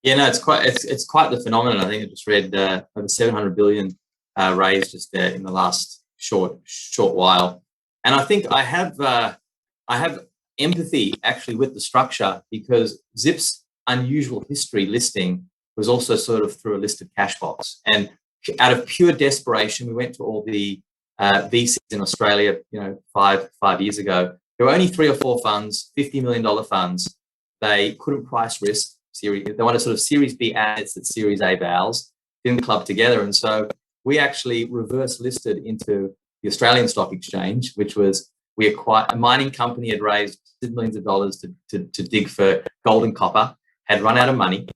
B: Yeah, no, it's quite the phenomenon. I think I just read over 700 billion raised just in the last short while, and I think I have empathy actually with the structure, because Zip's unusual history listing was also sort of through a listed cash box, and out of pure desperation, we went to all the VCs in Australia, 5 years ago. There were only 3 or 4 funds, $50 million funds. They couldn't price risk. They wanted sort of Series B assets at Series A vals, didn't club together. And so we actually reverse listed into the Australian Stock Exchange, which was, we acquired a mining company, had raised millions of dollars to dig for gold and copper, had run out of money.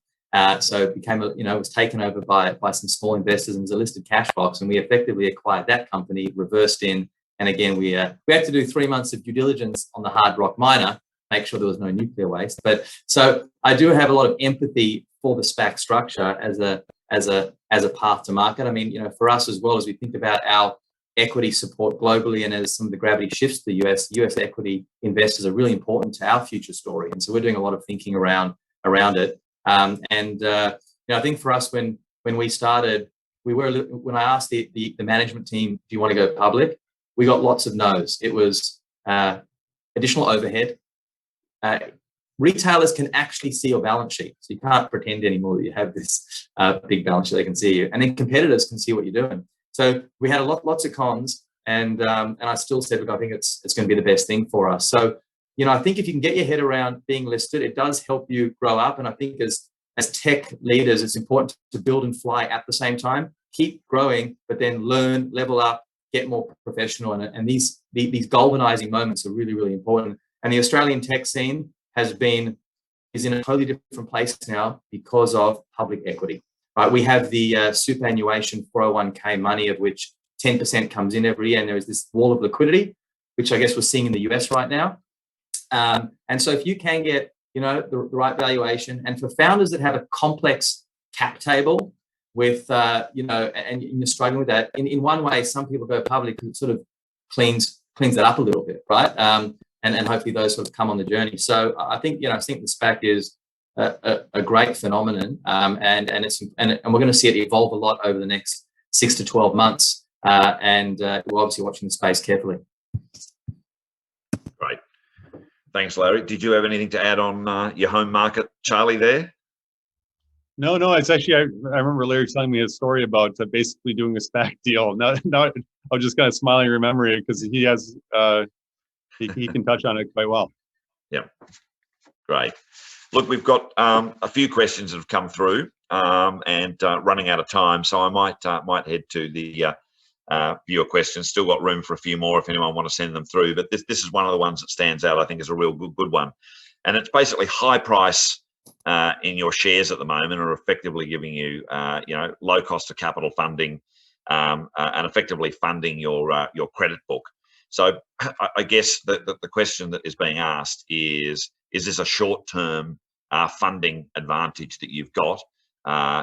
B: So it became, was taken over by some small investors and was a listed cash box. And we effectively acquired that company, reversed in. And again, we had to do 3 months of due diligence on the hard rock miner, make sure there was no nuclear waste. But so I do have a lot of empathy for the SPAC structure as a path to market. I mean, for us, as well as we think about our equity support globally, and as some of the gravity shifts to the US equity investors are really important to our future story. And so we're doing a lot of thinking around it. I think for us, when we started, when I asked the management team, do you want to go public? We got lots of no's. It was additional overhead. Retailers can actually see your balance sheet, so you can't pretend anymore that you have this big balance sheet. They can see you, and then competitors can see what you're doing. So we had lots of cons, and I still said, look, I think it's going to be the best thing for us. So I think if you can get your head around being listed, it does help you grow up. And I think as tech leaders, it's important to build and fly at the same time. Keep growing, but then learn, level up, get more professional. And these galvanizing moments are really, really important. And the Australian tech scene is in a totally different place now because of public equity. right? We have the superannuation 401k money, of which 10% comes in every year, and there is this wall of liquidity, which I guess we're seeing in the US right now. And so if you can get, the right valuation, and for founders that have a complex cap table with, and you're struggling with that, in one way, some people go public because it sort of cleans that up a little bit, right? And hopefully those sort of come on the journey. So I think, I think the SPAC is a great phenomenon, and we're going to see it evolve a lot over the next 6 to 12 months, and we're obviously watching the space carefully.
A: Great. Thanks, Larry. Did you have anything to add on your home market, Charlie, there?
C: No, it's actually, I remember Larry telling me a story about basically doing a SPAC deal. Now I was just kind of smiling remembering it because he has, he can touch on it quite well.
A: Yeah, great. Look, we've got a few questions that have come through, and running out of time, so I might head to the viewer questions. Still got room for a few more if anyone want to send them through, but this is one of the ones that stands out, I think, is a real good one. And it's basically high price in your shares at the moment are effectively giving you, low cost of capital funding, and effectively funding your credit book. So I guess the question that is being asked is this a short-term funding advantage that you've got?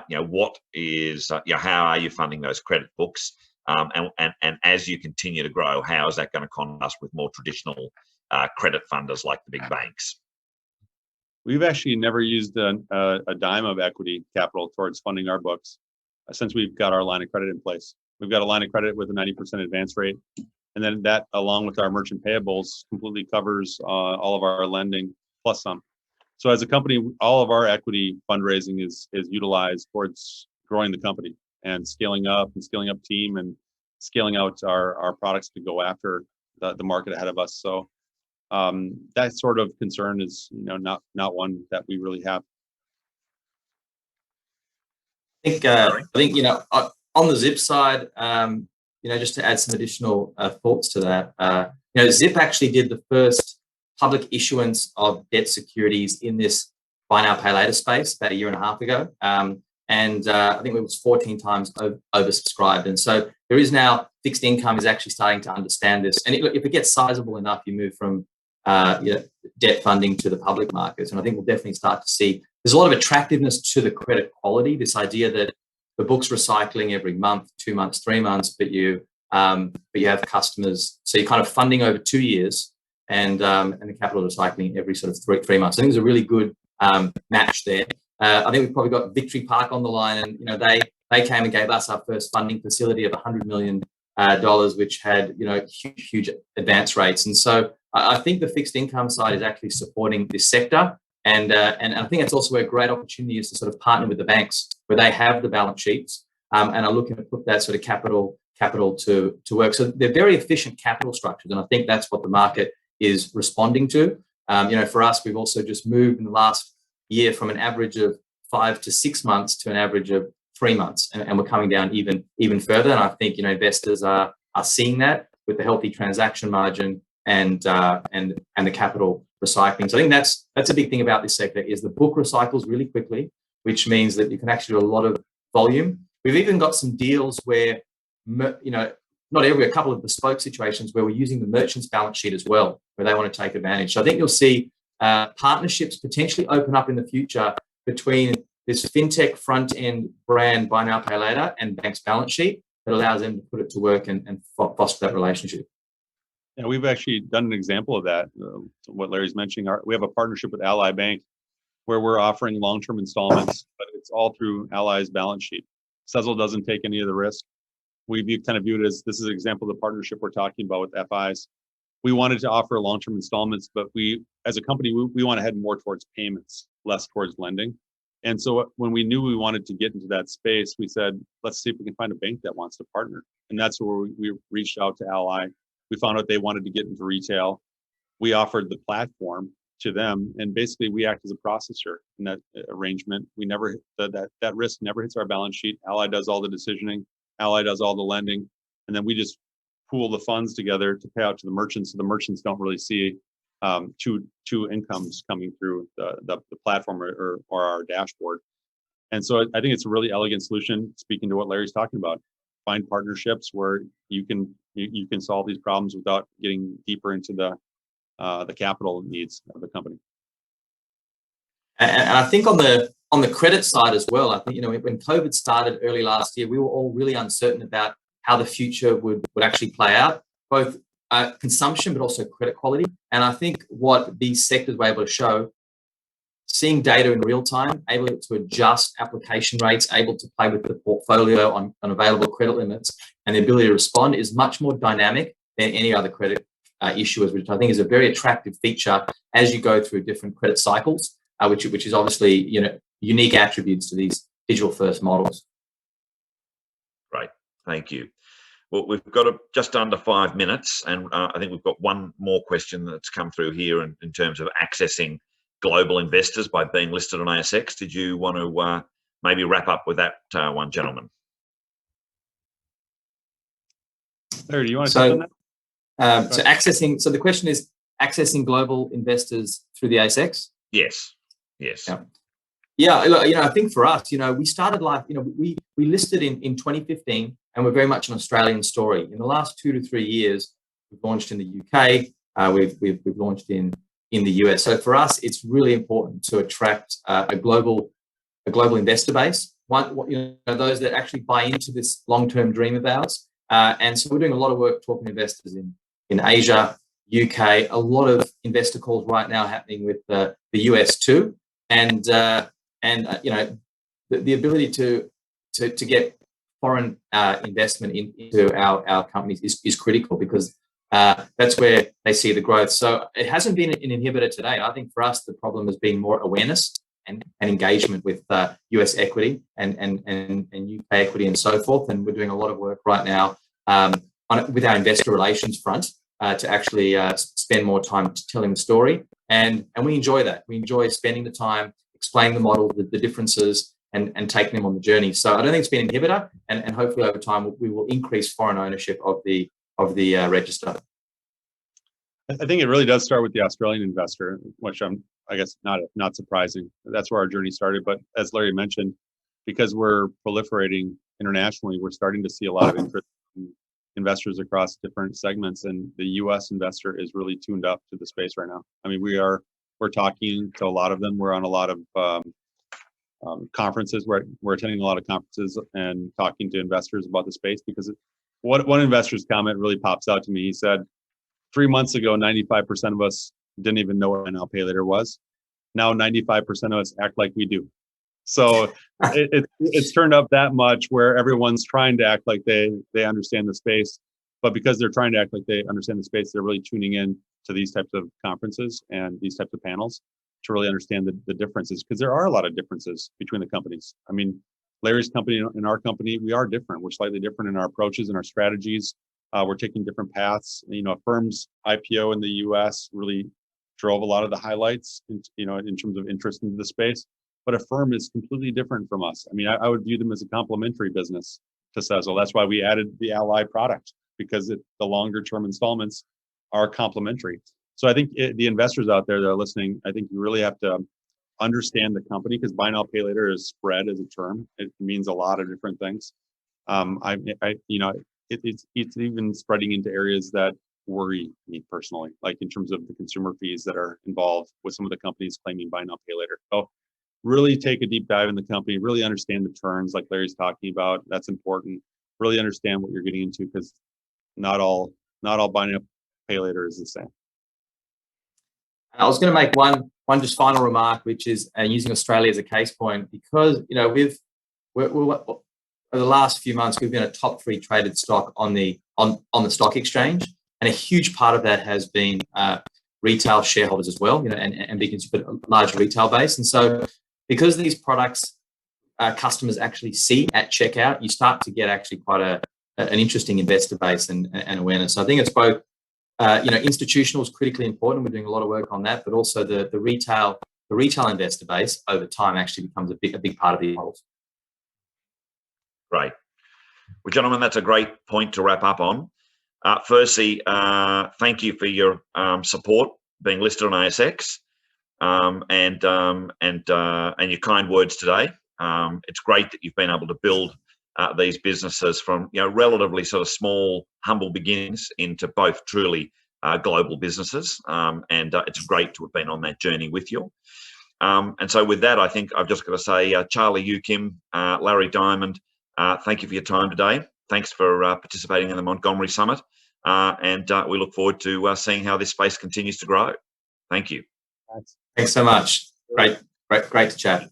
A: What is, how are you funding those credit books? And as you continue to grow, how is that going to contrast with more traditional credit funders like the big banks?
C: We've actually never used a dime of equity capital towards funding our books since we've got our line of credit in place. We've got a line of credit with a 90% advance rate. And then that, along with our merchant payables, completely covers all of our lending plus some. So as a company, all of our equity fundraising is utilized towards growing the company and scaling up team and scaling out our products to go after the market ahead of us. So that sort of concern is, not one that we really have.
B: I think on the Zip side, just to add some additional thoughts to that, Zip actually did the first public issuance of debt securities in this buy now, pay later space about a year and a half ago. And I think it was 14 times oversubscribed. And so there is now fixed income is actually starting to understand this. And if it gets sizable enough, you move from debt funding to the public markets. And I think we'll definitely start to see there's a lot of attractiveness to the credit quality, this idea that the book's recycling every month, 2 months, 3 months, but you have customers. So you're kind of funding over 2 years and the capital recycling every sort of three months. I think there's a really good match there. I think we've probably got Victory Park on the line, and they came and gave us our first funding facility of $100 million, which had huge advance rates. And so I think the fixed income side is actually supporting this sector, and I think it's also a great opportunity is to sort of partner with the banks where they have the balance sheets and are looking to put that sort of capital to work. So they're very efficient capital structures, and I think that's what the market is responding to. For us, we've also just moved in the last year from an average of 5 to 6 months to an average of 3 months, and we're coming down even further. And I think investors are seeing that with the healthy transaction margin and the capital recycling. So I think that's a big thing about this sector is the book recycles really quickly, which means that you can actually do a lot of volume. We've even got some deals where a couple of bespoke situations where we're using the merchant's balance sheet as well, where they want to take advantage. So I think you'll see partnerships potentially open up in the future between this fintech front-end brand buy now, pay later and bank's balance sheet that allows them to put it to work and foster that relationship.
C: Yeah, we've actually done an example of that. What Larry's mentioning, we have a partnership with Ally Bank where we're offering long-term installments, but it's all through Ally's balance sheet. Sezzle doesn't take any of the risk. We kind of view it as this is an example of the partnership we're talking about with FIs. We wanted to offer long-term installments, but we, as a company, we want to head more towards payments, less towards lending. And so when we knew we wanted to get into that space, we said, let's see if we can find a bank that wants to partner. And that's where we reached out to Ally. We found out they wanted to get into retail. We offered the platform to them, and basically we act as a processor in that arrangement. We never that risk never hits our balance sheet. Ally does all the decisioning. Ally does all the lending, and then we just pool the funds together to pay out to the merchants. So the merchants don't really see two incomes coming through the platform or our dashboard. And so I think it's a really elegant solution, speaking to what Larry's talking about. Find partnerships where you can solve these problems without getting deeper into the capital needs of the company.
B: And I think on the credit side as well, I think, when COVID started early last year, we were all really uncertain about how the future would actually play out, both consumption, but also credit quality. And I think what these sectors were able to show, seeing data in real time, able to adjust application rates, able to play with the portfolio on available credit limits, and the ability to respond is much more dynamic than any other credit issuers, which I think is a very attractive feature as you go through different credit cycles, which is obviously unique attributes to these digital first models.
A: Great, thank you. Well, we've got just under 5 minutes, and I think we've got one more question that's come through here in terms of accessing global investors by being listed on ASX. Did you want to maybe wrap up with that one, gentlemen?
C: Larry, do you want to touch on that?
B: So the question is accessing global investors through the ASX?
A: Yes.
B: Yeah, I think for us, we started life, we listed in 2015, and we're very much an Australian story. In the last 2 to 3 years, we've launched in the UK, we've launched in the US. So for us, it's really important to attract a global investor base, those that actually buy into this long-term dream of ours. And so we're doing a lot of work talking to investors in Asia, UK, a lot of investor calls right now happening with the US too. And the ability to get foreign investment into our companies is critical, because that's where they see the growth. So it hasn't been an inhibitor today. I think for us, the problem has been more awareness and engagement with US equity and UK equity and so forth. And we're doing a lot of work right now with our investor relations front to actually spend more time telling the story. And we enjoy that. We enjoy spending the time, explaining the model, the differences, and taking them on the journey. So I don't think it's been an inhibitor, and hopefully over time we will increase foreign ownership of the register.
C: I think it really does start with the Australian investor, which I guess not surprising. That's where our journey started. But as Larry mentioned, because we're proliferating internationally, we're starting to see a lot of interest in investors across different segments, and the US investor is really tuned up to the space right now. I mean, we're talking to a lot of them. We're on a lot of conferences. We're attending a lot of conferences and talking to investors about the space, because one investor's comment really pops out to me. He said, 3 months ago, 95% of us didn't even know what Now Pay Later was. Now 95% of us act like we do. So it's turned up that much where everyone's trying to act like they understand the space, but because they're trying to act like they understand the space, they're really tuning in to these types of conferences and these types of panels to really understand the differences, because there are a lot of differences between the companies. I mean, Larry's company and our company, we are different. We're slightly different in our approaches and our strategies. We're taking different paths. A firm's IPO in the US really drove a lot of the highlights, in terms of interest into the space. But a firm is completely different from us. I mean, I would view them as a complementary business to Sezzle. That's why we added the Ally product, because the longer term installments are complementary. So I think the investors out there that are listening, I think you really have to understand the company, because buy now, pay later is spread as a term. It means a lot of different things. It's even spreading into areas that worry me personally, like in terms of the consumer fees that are involved with some of the companies claiming buy now, pay later. So really take a deep dive in the company, really understand the terms like Larry's talking about. That's important. Really understand what you're getting into, because not all buy now, pay later is the same.
B: I was going to make one just final remark, which is using Australia as a case point, because over the last few months we've been a top 3 traded stock on the stock exchange, and a huge part of that has been retail shareholders as well, and because you've got a large retail base. And so because these products customers actually see at checkout, you start to get actually quite an interesting investor base and awareness. So I think it's both institutional is critically important. We're doing a lot of work on that, but also the retail investor base over time actually becomes a big part of the models.
A: Great. Well, gentlemen, that's a great point to wrap up on. Firstly, thank you for your support being listed on ASX, and your kind words today. It's great that you've been able to build these businesses from relatively sort of small, humble beginnings into both truly global businesses, and it's great to have been on that journey with you. And so with that, I think I've just got to say, Charlie Youakim, Larry Diamond, thank you for your time today. Thanks for participating in the Montgomery Summit, and we look forward to seeing how this space continues to grow. Thank you.
B: Thanks so much. Great to chat.